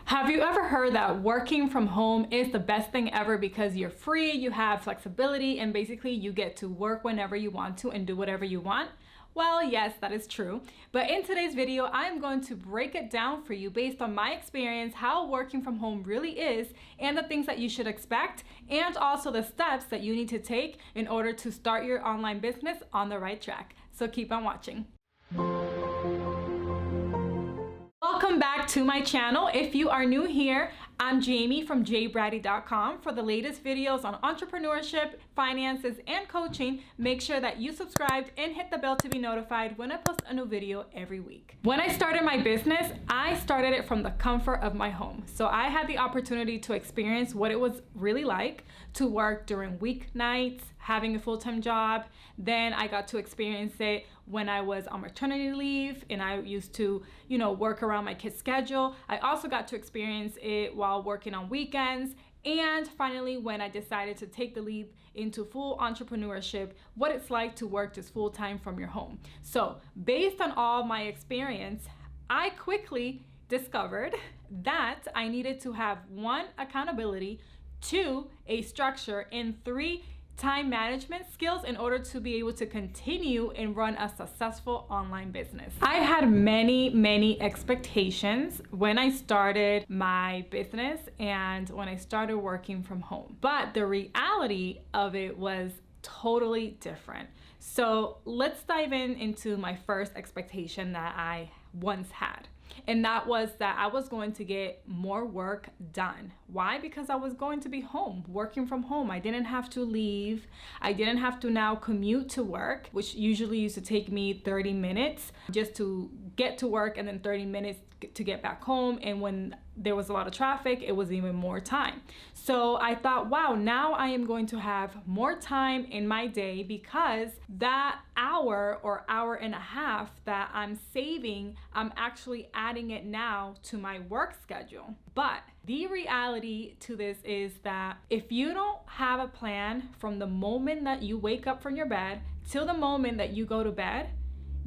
Have you ever heard that working from home is the best thing ever because you're free, you have flexibility, and basically you get to work whenever you want to and do whatever you want? Well, yes, that is true. But in today's video, I'm going to break it down for you based on my experience, how working from home really is, and the things that you should expect, and also the steps that you need to take in order to start your online business on the right track. So keep on watching. Welcome back to my channel. If you are new here, I'm Jamie from Braddy.com. For the latest videos on entrepreneurship, finances, and coaching, make sure that you subscribed and hit the bell to be notified when I post a new video every week. When I started my business, I started it from the comfort of my home. So I had the opportunity to experience what it was really like to work during weeknights, having a full-time job. Then I got to experience it when I was on maternity leave and I used to, work around my kid's schedule. I also got to experience it while working on weekends. And finally, when I decided to take the leap into full entrepreneurship, what it's like to work just full-time from your home. So based on all my experience, I quickly discovered that I needed to have 1, accountability, 2, a structure, and 3, time management skills in order to be able to continue and run a successful online business. I had many expectations when I started my business and when I started working from home, but the reality of it was totally different. So let's dive into my first expectation that I once had. And that was that I was going to get more work done. Why? Because I was going to be home, working from home. I didn't have to leave. I didn't have to now commute to work, which usually used to take me 30 minutes just to get to work and then 30 minutes to get back home. And when there was a lot of traffic, it was even more time. So I thought, wow, now I am going to have more time in my day because that hour or hour and a half that I'm saving, I'm actually adding it now to my work schedule. But the reality to this is that if you don't have a plan from the moment that you wake up from your bed till the moment that you go to bed,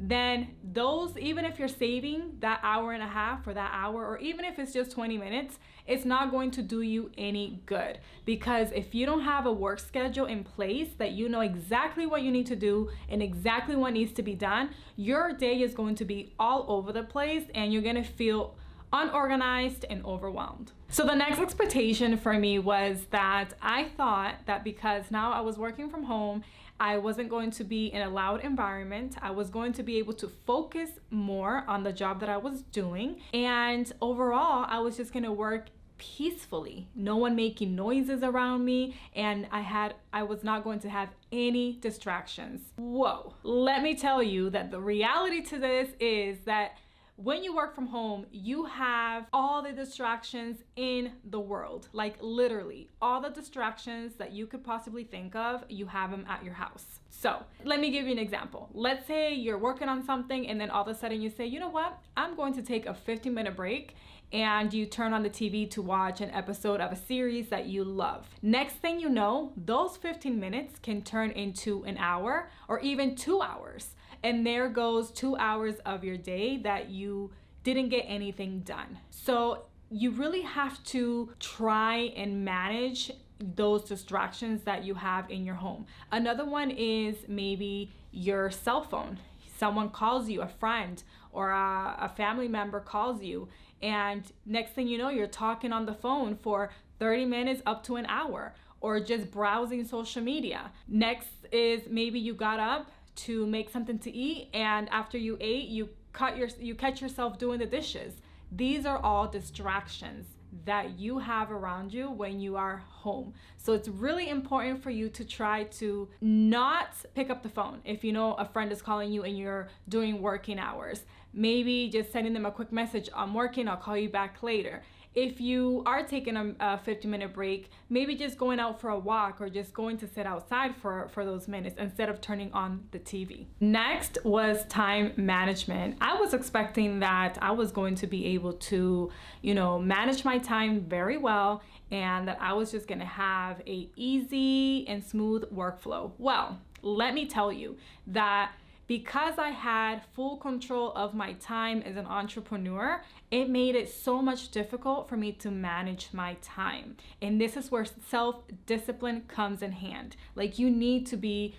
then those, even if you're saving that hour and a half or that hour, or even if it's just 20 minutes, it's not going to do you any good. Because if you don't have a work schedule in place that you know exactly what you need to do and exactly what needs to be done, your day is going to be all over the place and you're going to feel unorganized and overwhelmed. So the next expectation for me was that I thought that because now I was working from home, I wasn't going to be in a loud environment. I was going to be able to focus more on the job that I was doing. And overall, I was just going to work peacefully, no one making noises around me, and I was not going to have any distractions. Whoa, let me tell you that the reality to this is that when you work from home, you have all the distractions in the world, like literally all the distractions that you could possibly think of, you have them at your house. So let me give you an example. Let's say you're working on something and then all of a sudden you say, you know what, I'm going to take a 15-minute break, and you turn on the TV to watch an episode of a series that you love. Next thing you know, those 15 minutes can turn into an hour or even 2 hours. And there goes 2 hours of your day that you didn't get anything done. So you really have to try and manage those distractions that you have in your home. Another one is maybe your cell phone. Someone calls you, a friend or a family member calls you, and next thing you know, you're talking on the phone for 30 minutes up to an hour, or just browsing social media. Next is maybe you got up to make something to eat, and after you ate, you catch yourself doing the dishes. These are all distractions that you have around you when you are home. So it's really important for you to try to not pick up the phone. If you know a friend is calling you and you're doing working hours, maybe just sending them a quick message, I'm working, I'll call you back later. If you are taking a 50-minute break, maybe just going out for a walk or just going to sit outside for those minutes instead of turning on the TV. Next was time management. I was expecting that I was going to be able to, manage my time very well and that I was just going to have a easy and smooth workflow. Well, let me tell you that because I had full control of my time as an entrepreneur, it made it so much difficult for me to manage my time. And this is where self-discipline comes in hand. Like you need to be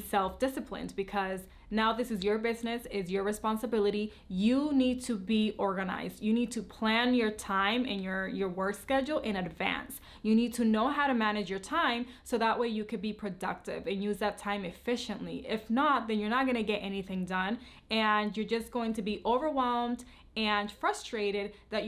self-disciplined, because now this is your business, it's your responsibility. You need to be organized. You need to plan your time and your work schedule in advance. You need to know how to manage your time so that way you could be productive and use that time efficiently. If not, then you're not going to get anything done, and you're just going to be overwhelmed and frustrated that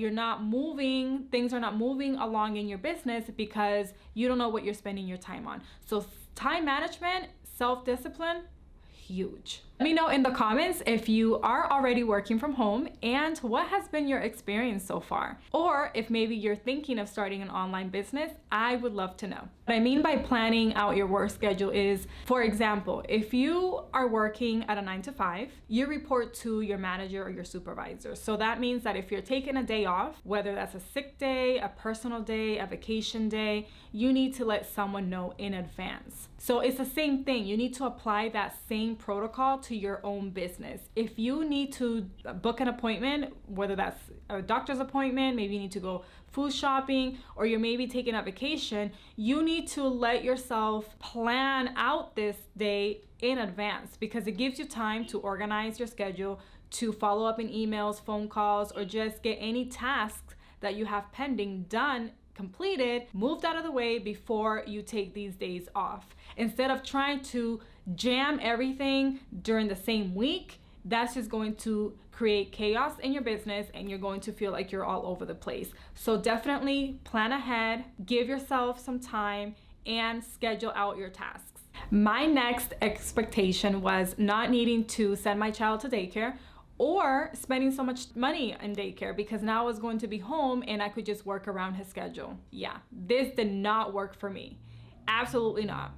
things are not moving along in your business because you don't know what you're spending your time on. So time management, self-discipline, huge. Let me know in the comments if you are already working from home and what has been your experience so far. Or if maybe you're thinking of starting an online business, I would love to know. What I mean by planning out your work schedule is, for example, if you are working at a 9 to 5, you report to your manager or your supervisor. So that means that if you're taking a day off, whether that's a sick day, a personal day, a vacation day, you need to let someone know in advance. So it's the same thing. You need to apply that same protocol to your own business. If you need to book an appointment, whether that's a doctor's appointment, maybe you need to go food shopping, or you're maybe taking a vacation, you need to let yourself plan out this day in advance, because it gives you time to organize your schedule, to follow up in emails, phone calls, or just get any tasks that you have pending done, completed, moved out of the way before you take these days off. Instead of trying to jam everything during the same week, that's just going to create chaos in your business, and you're going to feel like you're all over the place. So definitely plan ahead, give yourself some time, and schedule out your tasks. My next expectation was not needing to send my child to daycare or spending so much money in daycare, because now I was going to be home and I could just work around his schedule. Yeah, this did not work for me. Absolutely not.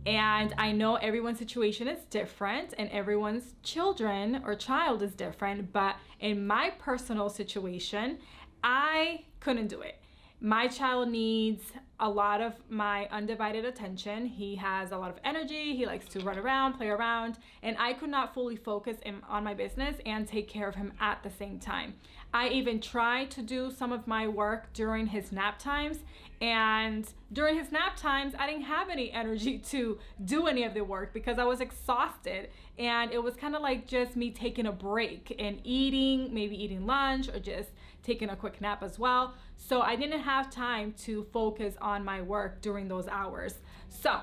And I know everyone's situation is different and everyone's children or child is different, but in my personal situation, I couldn't do it. My child needs a lot of my undivided attention. He has a lot of energy. He likes to run around, play around, and I could not fully focus on my business and take care of him at the same time. I even tried to do some of my work during his nap times, and during his nap times, I didn't have any energy to do any of the work because I was exhausted, and it was kind of like just me taking a break and maybe eating lunch or just taking a quick nap as well. So I didn't have time to focus on my work during those hours. So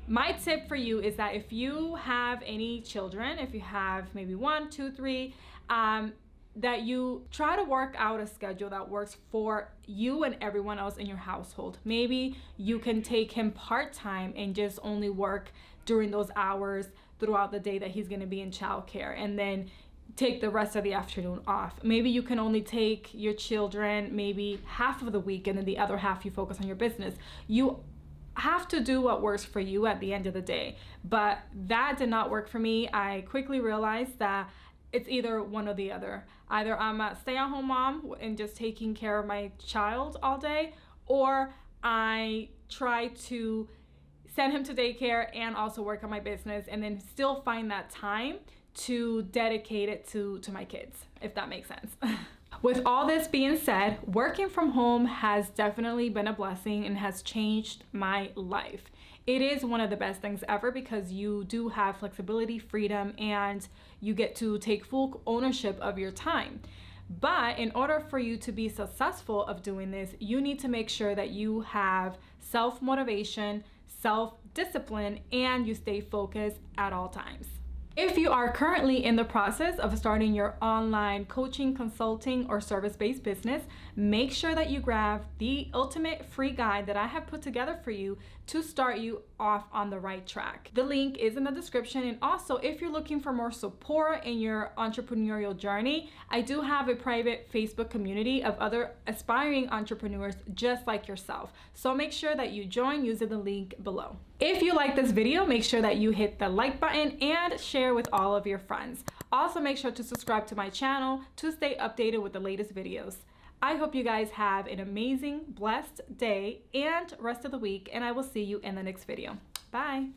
my tip for you is that if you have any children, if you have maybe 1, 2, 3, that you try to work out a schedule that works for you and everyone else in your household. Maybe you can take him part-time and just only work during those hours throughout the day that he's going to be in childcare, and then take the rest of the afternoon off. Maybe you can only take your children maybe half of the week, and then the other half you focus on your business. You have to do what works for you at the end of the day. But that did not work for me. I quickly realized that it's either one or the other. Either I'm a stay-at-home mom and just taking care of my child all day, or I try to send him to daycare and also work on my business, and then still find that time to dedicate it to my kids, if that makes sense. With all this being said, working from home has definitely been a blessing and has changed my life. It is one of the best things ever because you do have flexibility, freedom, and you get to take full ownership of your time. But in order for you to be successful of doing this, you need to make sure that you have self-motivation, self-discipline, and you stay focused at all times. If you are currently in the process of starting your online coaching, consulting, or service-based business, make sure that you grab the ultimate free guide that I have put together for you to start you off on the right track. The link is in the description. And also, if you're looking for more support in your entrepreneurial journey, I do have a private Facebook community of other aspiring entrepreneurs just like yourself. So make sure that you join using the link below. If you like this video, make sure that you hit the like button and share with all of your friends. Also, make sure to subscribe to my channel to stay updated with the latest videos. I hope you guys have an amazing, blessed day and rest of the week, and I will see you in the next video. Bye.